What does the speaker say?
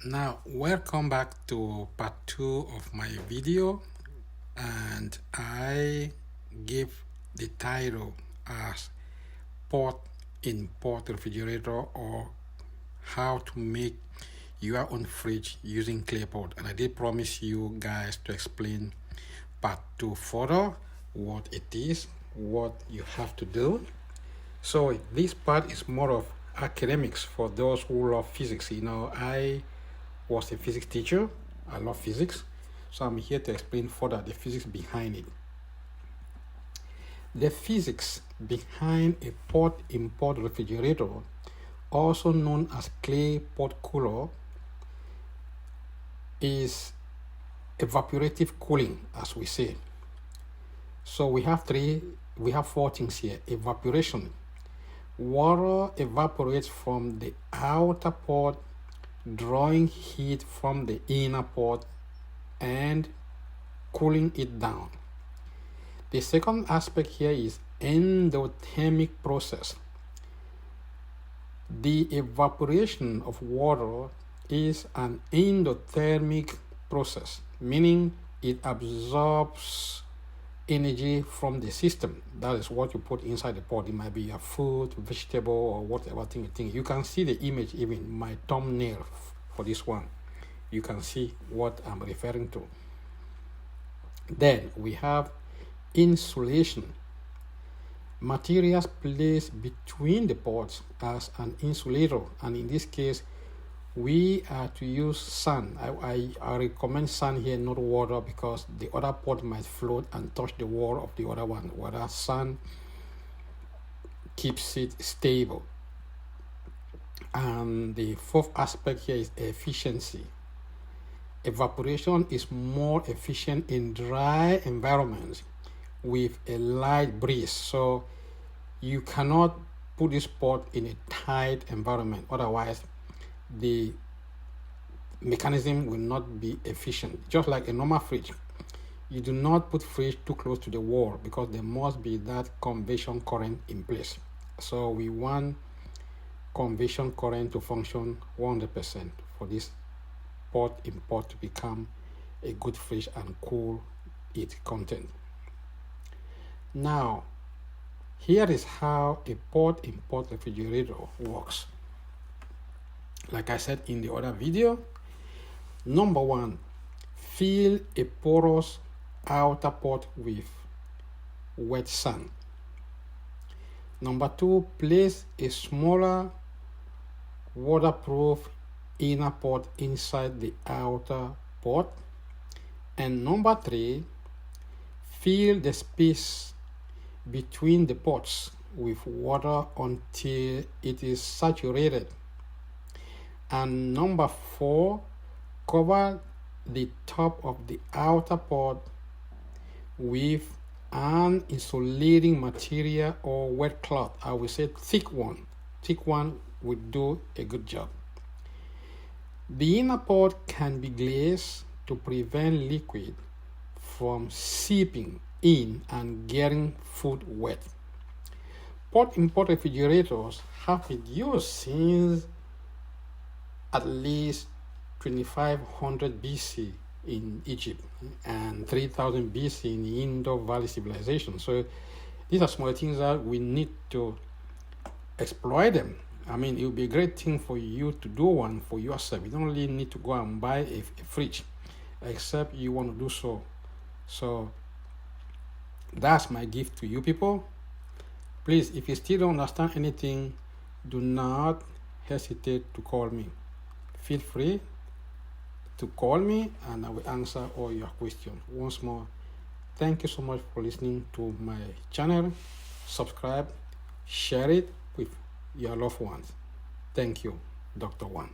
Now, welcome back to part 2 of my video, and I give the title as Port-in-Port refrigerator, or how to make your own fridge using Clayport. And I did promise you guys to explain part 2 further, what it is, what you have to do. So this part is more of academics for those who love physics. I was a physics teacher. I love physics. So I'm here to explain further the physics behind it. The physics behind a port-in-port refrigerator, also known as Clayport cooler, is evaporative cooling, as we say. So we have four things here. Evaporation. Water evaporates from the outer port, drawing heat from the inner port and cooling it down. The second aspect here is endothermic process. The evaporation of water is an endothermic process, meaning it absorbs energy from the system. That is what you put inside the pot. It might be a food, vegetable, or whatever thing you think. You can see the image, even my thumbnail for this one. You can see what I'm referring to. Then we have insulation. Materials placed between the pots as an insulator, and in this case we are to use sand. I recommend sand here, not water, because the other pot might float and touch the wall of the other one, whereas sand keeps it stable. And the fourth aspect here is efficiency. Evaporation is more efficient in dry environments with a light breeze. So you cannot put this pot in a tight environment, otherwise the mechanism will not be efficient. Just like a normal fridge, you do not put fridge too close to the wall because there must be that convection current in place. So we want convection current to function 100% for this port-in-port to become a good fridge and cool its content. Now, here is how a port-in-port refrigerator works. Like I said in the other video, number one, fill a porous outer pot with wet sand. Number two, place a smaller waterproof inner pot inside the outer pot. And number three, fill the space between the pots with water until it is saturated. And number four, cover the top of the outer pot with an insulating material or wet cloth. I will say thick one. Thick one will do a good job. The inner pot can be glazed to prevent liquid from seeping in and getting food wet. Port-in-port refrigerators have been used since at least 2500 BC in Egypt and 3000 BC in the Indus Valley civilization. So these are small things that we need to exploit them. I mean, it would be a great thing for you to do one for yourself. You don't really need to go and buy a fridge, except you want to do so. So that's my gift to you people. Please, if you still don't understand anything, do not hesitate to call me. Feel free to call me and I will answer all your questions. Once more, thank you so much for listening to my channel. Subscribe, share it with your loved ones. Thank you, Dr. One.